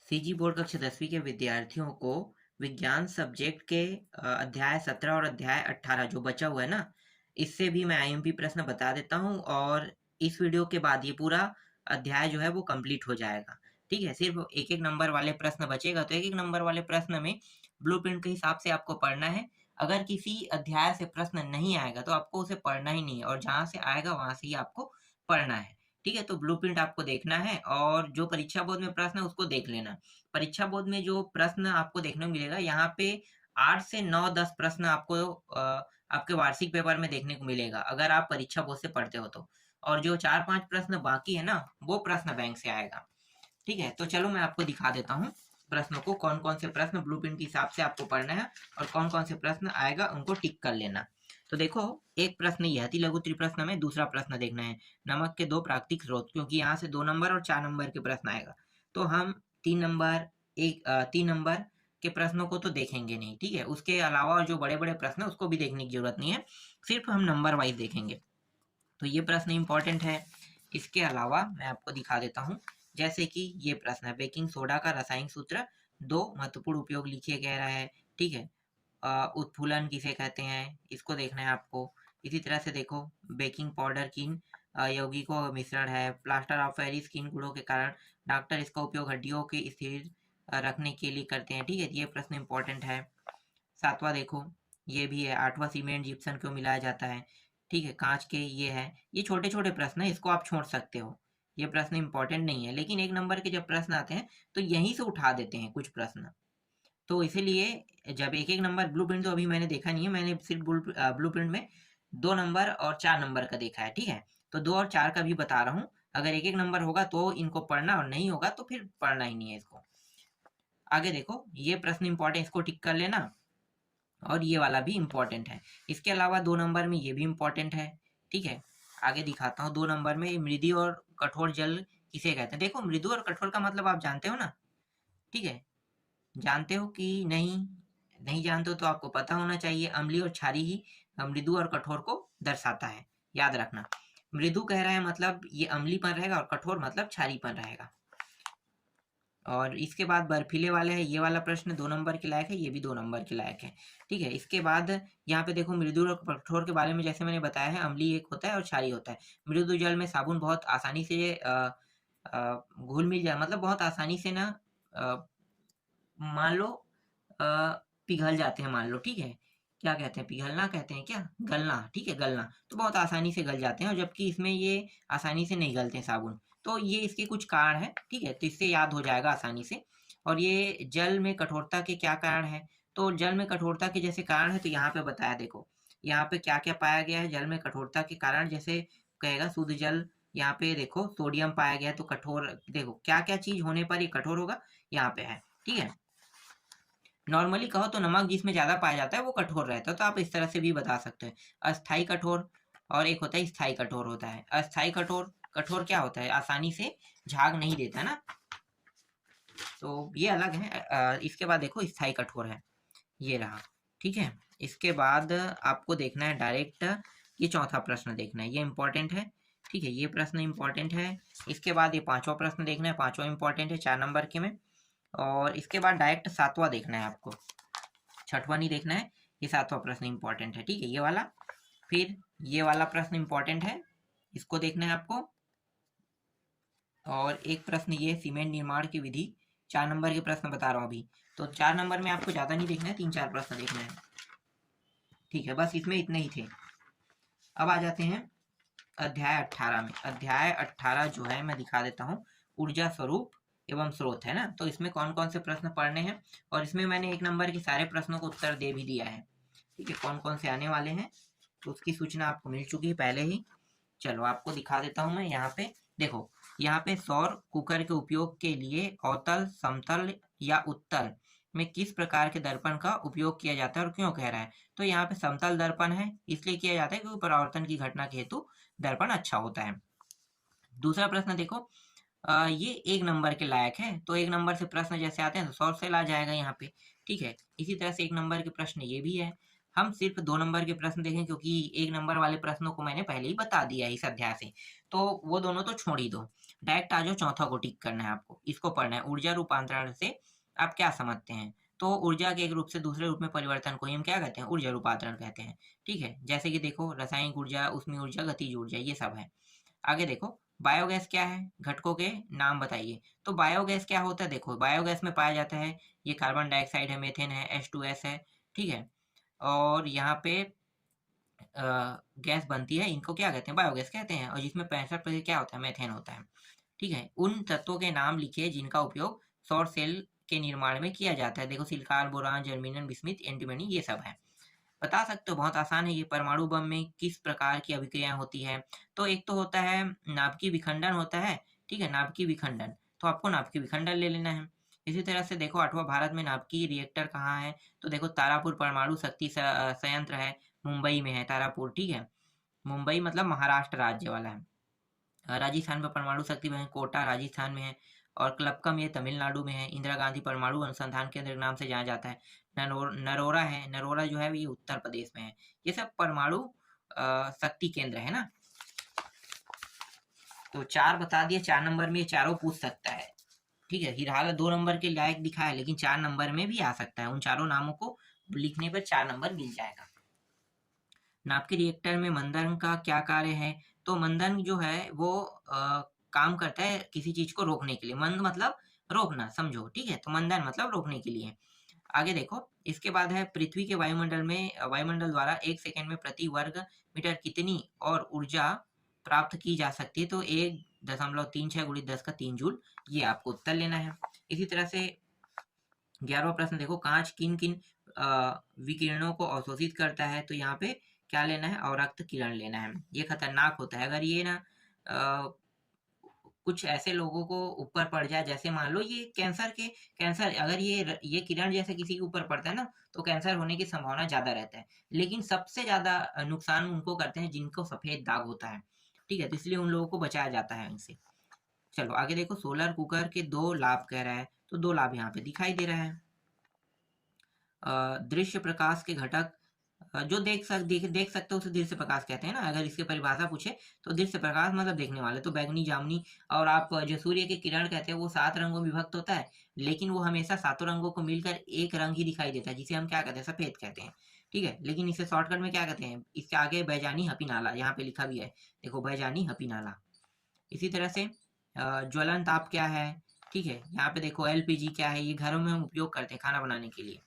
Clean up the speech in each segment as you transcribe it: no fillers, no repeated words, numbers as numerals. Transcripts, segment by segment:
CG board कक्षा 10वीं के विद्यार्थियों को विज्ञान सब्जेक्ट के अध्याय 17 और अध्याय 18 जो बचा हुआ है ना, इससे भी मैं आईएमपी प्रश्न बता देता हूँ और इस वीडियो के बाद ये पूरा अध्याय जो है वो कंप्लीट हो जाएगा। ठीक है, सिर्फ एक एक नंबर वाले प्रश्न बचेगा, तो एक एक नंबर वाले प्रश्न में ब्लूप्रिंट के हिसाब से आपको पढ़ना है। अगर किसी अध्याय से प्रश्न नहीं आएगा तो आपको उसे पढ़ना ही नहीं है और जहाँ से आएगा वहां से ही आपको पढ़ना है। ठीक है, तो ब्लूप्रिंट आपको देखना है और जो परीक्षा बोर्ड में प्रश्न है उसको देख लेना। परीक्षा बोर्ड में जो प्रश्न आपको देखने को मिलेगा, यहाँ पे 8 से 9-10 प्रश्न आपको आपके वार्षिक पेपर में देखने को मिलेगा, अगर आप परीक्षा बोर्ड से पढ़ते हो तो। और जो 4-5 प्रश्न बाकी है ना, वो प्रश्न बैंक से आएगा। ठीक है, तो चलो मैं आपको दिखा देता हूँ प्रश्नों को, कौन-कौन से प्रश्न ब्लूप्रिंट के हिसाब से आपको पढ़ना है और कौन-कौन से प्रश्न आएगा उनको टिक कर लेना। तो देखो, एक प्रश्न ये है, अति लघु त्रिप्रश्न में दूसरा प्रश्न देखना है, नमक के 2 प्राकृतिक स्रोत, क्योंकि यहाँ से 2 नंबर और 4 नंबर के प्रश्न आएगा। तो हम 3 नंबर 3 नंबर के प्रश्नों को तो देखेंगे नहीं, ठीक है? उसके अलावा जो बड़े-बड़े प्रश्न है उसको भी देखने की जरूरत नहीं है, सिर्फ हम नंबर वाइज देखेंगे। तो ये प्रश्न इंपॉर्टेंट है। इसके अलावा मैं आपको दिखा देता हूँ, जैसे कि ये प्रश्न है, बेकिंग सोडा का रासायनिक सूत्र, 2 महत्वपूर्ण उपयोग लिखिए कह रहा है। ठीक है, उत्फुलन किसे कहते हैं, इसको देखना है आपको। इसी तरह से देखो, बेकिंग पाउडर किन यौगिकों का मिश्रण है, प्लास्टर ऑफ पेरिस किन गुणों के कारण डॉक्टर इसका उपयोग हड्डियों के स्थिर रखने के लिए करते हैं। ठीक है, ये प्रश्न इंपॉर्टेंट है। 7वां देखो, ये भी है, 8वां सीमेंट जिप्सम क्यों मिलाया जाता है। ठीक है, कांच के ये है, ये छोटे छोटे प्रश्न है, इसको आप छोड़ सकते हो, ये प्रश्न इंपॉर्टेंट नहीं है। लेकिन एक नंबर के जब प्रश्न आते हैं तो यहीं से उठा देते हैं कुछ प्रश्न, तो इसीलिए जब एक एक नंबर ब्लूप्रिंट तो अभी मैंने देखा नहीं है, मैंने सिर्फ ब्लूप्रिंट में 2 नंबर और 4 नंबर का देखा है। ठीक है, तो 2 और 4 का भी बता रहा हूँ, अगर एक एक नंबर होगा तो इनको पढ़ना और नहीं होगा तो फिर पढ़ना ही नहीं है इसको। आगे देखो, ये प्रश्न इंपॉर्टेंट, इसको टिक कर लेना और ये वाला भी इंपॉर्टेंट है। इसके अलावा 2 नंबर में ये भी इंपॉर्टेंट है। ठीक है, आगे दिखाता हूँ। 2 नंबर में मृदु और कठोर जल किसे कहते हैं। देखो, मृदु और कठोर का मतलब आप जानते हो ना, ठीक है, जानते हो कि नहीं? नहीं जानते हो तो आपको पता होना चाहिए, अम्लीय और क्षारीय ही मृदु और कठोर को दर्शाता है, याद रखना। मृदु कह रहा है मतलब ये अम्लीपन रहेगा और कठोर मतलब क्षारीयपन रहेगा। और इसके बाद बर्फीले वाले है, ये वाला प्रश्न 2 नंबर के लायक है, ये भी 2 नंबर के लायक है। ठीक है, इसके बाद यहाँ पे देखो, मृदु और कठोर के बारे में जैसे मैंने बताया है, अम्लीय एक होता है और क्षारीय होता है। मृदु जल में साबुन बहुत आसानी से घुल मिल जाए, मतलब बहुत आसानी से ना, मान लो पिघल जाते हैं, मान लो, ठीक है, क्या कहते हैं, पिघलना कहते हैं क्या, गलना, ठीक है, गलना, तो बहुत आसानी से गल जाते हैं, और जबकि इसमें ये आसानी से नहीं गलते साबुन। तो ये इसके कुछ कारण है, ठीक है, तो इससे याद हो जाएगा आसानी से। और ये जल में कठोरता के क्या कारण है, तो जल में कठोरता के जैसे कारण है तो यहाँ पे बताया, देखो यहाँ पे क्या क्या पाया गया है जल में कठोरता के कारण, जैसे कहेगा शुद्ध जल, यहाँ पे देखो सोडियम पाया गया है तो कठोर, देखो क्या क्या चीज होने पर ये कठोर होगा, यहाँ पे है। ठीक है, नॉर्मली कहो तो नमक जिसमें ज़्यादा पाया जाता है वो कठोर रहता है, तो आप इस तरह से भी बता सकते हैं। अस्थाई कठोर और एक होता है स्थाई कठोर होता है। अस्थाई कठोर, कठोर क्या होता है, आसानी से झाग नहीं देता ना, तो ये अलग है। इसके बाद देखो स्थाई कठोर है, ये रहा। ठीक है, इसके बाद आपको देखना है डायरेक्ट, ये चौथा प्रश्न देखना है, ये इंपॉर्टेंट है। ठीक है, ये प्रश्न इंपॉर्टेंट है। इसके बाद ये 5वां प्रश्न देखना है, 5वां इंपॉर्टेंट है 4 नंबर के में। और इसके बाद डायरेक्ट 7वां देखना है आपको, 6वां नहीं देखना है, ये 7वां प्रश्न इंपॉर्टेंट है। ठीक है, ये वाला, फिर ये वाला प्रश्न इंपॉर्टेंट है, इसको देखना है आपको। और एक प्रश्न ये सीमेंट निर्माण की विधि, 4 नंबर के प्रश्न बता रहा हूँ अभी, तो 4 नंबर में आपको ज़्यादा नहीं देखना है, 3-4 प्रश्न देखना है। ठीक है, बस इसमें इतने ही थे। अब आ जाते हैं अध्याय 18 में। अध्याय 18 जो है मैं दिखा देता हूँ, ऊर्जा स्वरूप एवं स्रोत है ना, तो इसमें कौन कौन से प्रश्न पढ़ने हैं, और इसमें मैंने 1 नंबर के सारे प्रश्नों को उत्तर दे भी दिया है। ठीक है, कौन कौन से आने वाले हैं तो उसकी सूचना आपको मिल चुकी है पहले ही। चलो आपको दिखा देता हूँ मैं, यहाँ पे देखो, यहाँ पे सौर कुकर के उपयोग के लिए अवतल, समतल या उत्तल में किस प्रकार के दर्पण का उपयोग किया जाता है और क्यों कह रहा है। तो यहाँ पे समतल दर्पण है, इसलिए किया जाता है क्योंकि परावर्तन की घटना के हेतु दर्पण अच्छा होता है। दूसरा प्रश्न देखो, ये 1 नंबर के लायक है, तो 1 नंबर से प्रश्न जैसे आते हैं तो सौर सेल आ जाएगा यहाँ पे। ठीक है, इसी तरह से 1 नंबर के प्रश्न ये भी है। हम सिर्फ 2 नंबर के प्रश्न देखें क्योंकि 1 नंबर वाले प्रश्नों को मैंने पहले ही बता दिया है इस अध्याय से, तो वो दोनों तो छोड़ ही दो। डायरेक्ट आ जाओ, चौथा को टिक करना है आपको, इसको पढ़ना है। ऊर्जा रूपांतरण से आप क्या समझते हैं? तो ऊर्जा के एक रूप से दूसरे रूप में परिवर्तन को हम क्या कहते हैं? ऊर्जा रूपांतरण कहते हैं। ठीक है, जैसे कि देखो रासायनिक ऊर्जा, ऊष्मीय ऊर्जा, गतिज ऊर्जा, ये सब है। आगे देखो बायोगैस क्या है? घटकों के नाम बताइए। तो बायोगैस क्या होता है? देखो बायोगैस में पाया जाता है ये कार्बन डाइऑक्साइड है, मीथेन है, H2S है, ठीक है, और यहाँ पे गैस बनती है, इनको क्या कहते हैं? बायोगैस कहते हैं। और जिसमें 65% क्या होता है? मीथेन होता है। ठीक है, उन तत्वों के नाम लिखिए जिनका उपयोग सौर सेल के निर्माण में किया जाता है। देखो silicon, boron, germanium, bismuth, antimony, ये सब है। बता सकते हो? बहुत आसान है ये। परमाणु बम में किस प्रकार की अभिक्रियाएं होती है? तो एक तो होता है नाभिकीय विखंडन होता है, ठीक है, नाभिकीय विखंडन, तो आपको नाभिकीय विखंडन ले लेना है। इसी तरह से देखो 8वां भारत में नाभिकीय रिएक्टर कहाँ है? तो देखो तारापुर परमाणु शक्ति संयंत्र है, मुंबई में है तारापुर, ठीक है, मुंबई मतलब महाराष्ट्र राज्य वाला है। राजस्थान में परमाणु शक्ति में कोटा राजस्थान में है, और क्लपकम ये तमिलनाडु में है। इंदिरा गांधी परमाणु अनुसंधान केंद्र के नाम से जाना जाता है। नरोरा है, नरोरा जो है ये उत्तर प्रदेश में है। ये सब परमाणु शक्ति केंद्र है ना। तो 4 बता दिए, 4 नंबर में ये चारों पूछ सकता है, ठीक है। हिराला 2 नंबर के लायक दिखा है, लेकिन 4 नंबर में भी आ सकता है। उन चारों नामों को लिखने पर 4 नंबर मिल जाएगा। नाभिकीय रिएक्टर में मंदन का क्या कार्य है? तो मंदन जो है वो काम करता है किसी चीज को रोकने के लिए। मंद मतलब रोकना, समझो, ठीक है। तो मंदन मतलब रोकने के लिए। आगे देखो, इसके बाद है पृथ्वी के वायुमंडल द्वारा 1 सेकंड में प्रति वर्ग मीटर कितनी और ऊर्जा प्राप्त की जा सकती है? तो 1.36 × 10⁻³ जूल, ये आपको उत्तर लेना है। इसी तरह से 11वां प्रश्न देखो, कांच किन किन विकिरणों को अवशोषित करता है? तो यहाँ पे क्या लेना है? अवरक्त किरण लेना है। ये खतरनाक होता है। अगर ये ना कुछ ऐसे लोगों को ऊपर पड़ जाए, जैसे मान लो ये कैंसर, अगर ये किरण जैसे किसी के ऊपर पड़ता है ना, तो कैंसर होने की संभावना ज्यादा रहता है। लेकिन सबसे ज्यादा नुकसान उनको करते हैं जिनको सफेद दाग होता है, ठीक है, तो इसलिए उन लोगों को बचाया जाता है इनसे। चलो आगे देखो, सोलर कुकर के 2 लाभ कह रहा है, तो 2 लाभ यहाँ पे दिखाई दे रहा है। दृश्य प्रकाश के घटक, जो देख सकते हो उसे दृश्य प्रकाश कहते हैं ना। अगर इसकी परिभाषा पूछे तो दृश्य प्रकाश मतलब देखने वाले, तो बैगनी, जामुनी, और आप जो सूर्य के किरण कहते हैं वो 7 रंगों में विभक्त होता है, लेकिन वो हमेशा 7 रंगों को मिलकर एक रंग ही दिखाई देता है, जिसे हम क्या कहते हैं? सफेद कहते हैं, ठीक है। लेकिन इसे शॉर्टकट में क्या कहते हैं? इसके आगे बैजानी हपीनाला, यहाँ पे लिखा भी है, देखो बैजानी हपीनाला। इसी तरह से ज्वलन ताप क्या है? ठीक है, यहाँ पे देखो एलपीजी क्या है? ये घरों में हम उपयोग करते हैं खाना बनाने के लिए,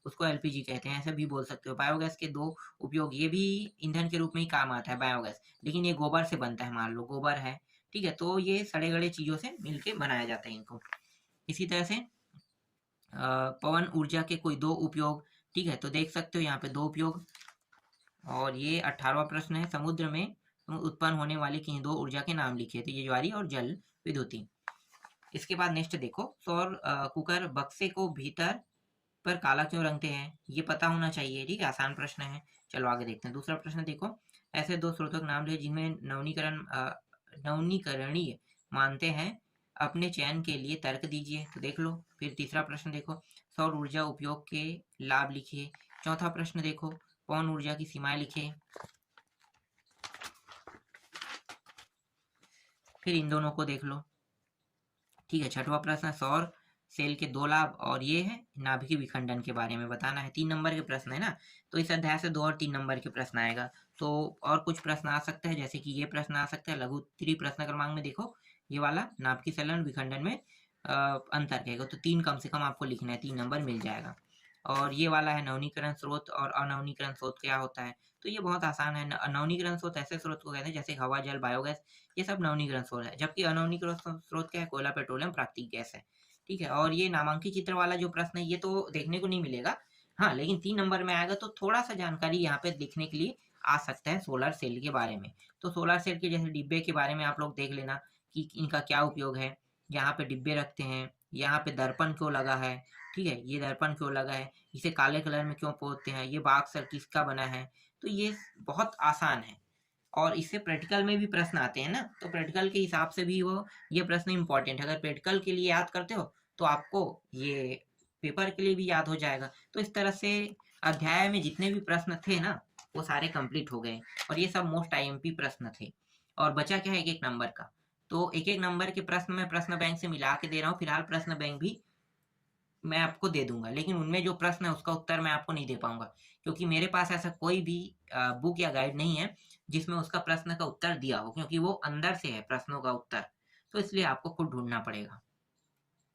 उसको एलपीजी कहते हैं, ऐसे भी बोल सकते हो। बायोगैस के 2 उपयोग, ये भी ईंधन के रूप में ही काम आता है बायोगैस, लेकिन ये गोबर से बनता है, मान लो गोबर है, ठीक है, तो ये सड़े गले चीजों से मिलके बनाया जाता है इनको। इसी तरह से पवन ऊर्जा के कोई 2 उपयोग, ठीक है, तो देख सकते हो यहाँ पे 2 उपयोग। और ये 18वां प्रश्न है, समुद्र में उत्पन्न होने वाली किन्हीं 2 ऊर्जा के नाम लिखिए। तो ये ज्वारी और जल विद्युती। इसके बाद नेक्स्ट देखो, सौर कुकर बक्से को भीतर पर काला क्यों रंगते हैं? ये पता होना चाहिए, ठीक है, आसान प्रश्न है। चलो आगे देखते हैं। दूसरा प्रश्न देखो, ऐसे 2 स्रोतों के नाम लिए जिनमें नवीकरणीय मानते हैं, अपने चयन के लिए तर्क दीजिए। तो देख लो। फिर तीसरा प्रश्न देखो, सौर ऊर्जा उपयोग के लाभ लिखिए। चौथा प्रश्न देखो, पवन ऊर्जा की सीमाएं लिखिए। फिर इन दोनों को देख लो, ठीक है। छठवां प्रश्न, सौर सेल के 2 लाभ, और ये है नाभिकीय विखंडन के बारे में बताना है। 3 नंबर के प्रश्न है ना, तो इस अध्याय से 2 और 3 नंबर के प्रश्न आएगा। तो और कुछ प्रश्न आ सकते हैं, जैसे कि ये प्रश्न आ सकता है। लघु उत्तरीय प्रश्न क्रमांक में देखो, ये वाला नाभिकीय संलयन विखंडन में अंतर कहेगा, तो 3 कम से कम आपको लिखना है, 3 नंबर मिल जाएगा। और ये वाला है नवीनीकरण स्रोत और अनवीनीकरण स्रोत क्या होता है? तो ये बहुत आसान है। नवीनीकरण स्रोत ऐसे स्रोत को कहते हैं जैसे हवा, जल, बायोगैस, ये सब नवीनीकरण स्रोत है। जबकि अनवीनीकरण स्रोत क्या है? कोयला, पेट्रोलियम, प्राकृतिक गैस है, ठीक है। और ये नामांकित चित्र वाला जो प्रश्न है, ये तो देखने को नहीं मिलेगा, हाँ, लेकिन 3 नंबर में आएगा, तो थोड़ा सा जानकारी यहाँ पे लिखने के लिए आ सकता है सोलर सेल के बारे में। तो सोलर सेल के जैसे डिब्बे के बारे में आप लोग देख लेना कि इनका क्या उपयोग है। यहाँ पे डिब्बे रखते हैं, यहाँ पे दर्पण क्यों लगा है, ठीक है, ये दर्पण क्यों लगा है, इसे काले कलर में क्यों पोतते हैं, ये बाक्स किसका बना है। तो ये बहुत आसान है, और इससे प्रैक्टिकल में भी प्रश्न आते हैं ना, तो प्रैक्टिकल के हिसाब से भी वो ये प्रश्न इंपॉर्टेंट है। अगर प्रैक्टिकल के लिए याद करते हो तो आपको ये पेपर के लिए भी याद हो जाएगा। तो इस तरह से अध्याय में जितने भी प्रश्न थे ना, वो सारे कंप्लीट हो गए, और ये सब मोस्ट आईएमपी प्रश्न थे। और बचा क्या है? 1-1 नंबर का। तो एक एक नंबर के प्रश्न मैं प्रश्न बैंक से मिला के दे रहा हूँ। फिलहाल प्रश्न बैंक भी मैं आपको दे दूंगा, लेकिन उनमें जो प्रश्न है उसका उत्तर मैं आपको नहीं दे पाऊंगा, क्योंकि मेरे पास ऐसा कोई भी बुक या गाइड नहीं है जिसमें उसका प्रश्न का उत्तर दिया हो, क्योंकि वो अंदर से है प्रश्नों का उत्तर, तो इसलिए आपको खुद ढूंढना पड़ेगा।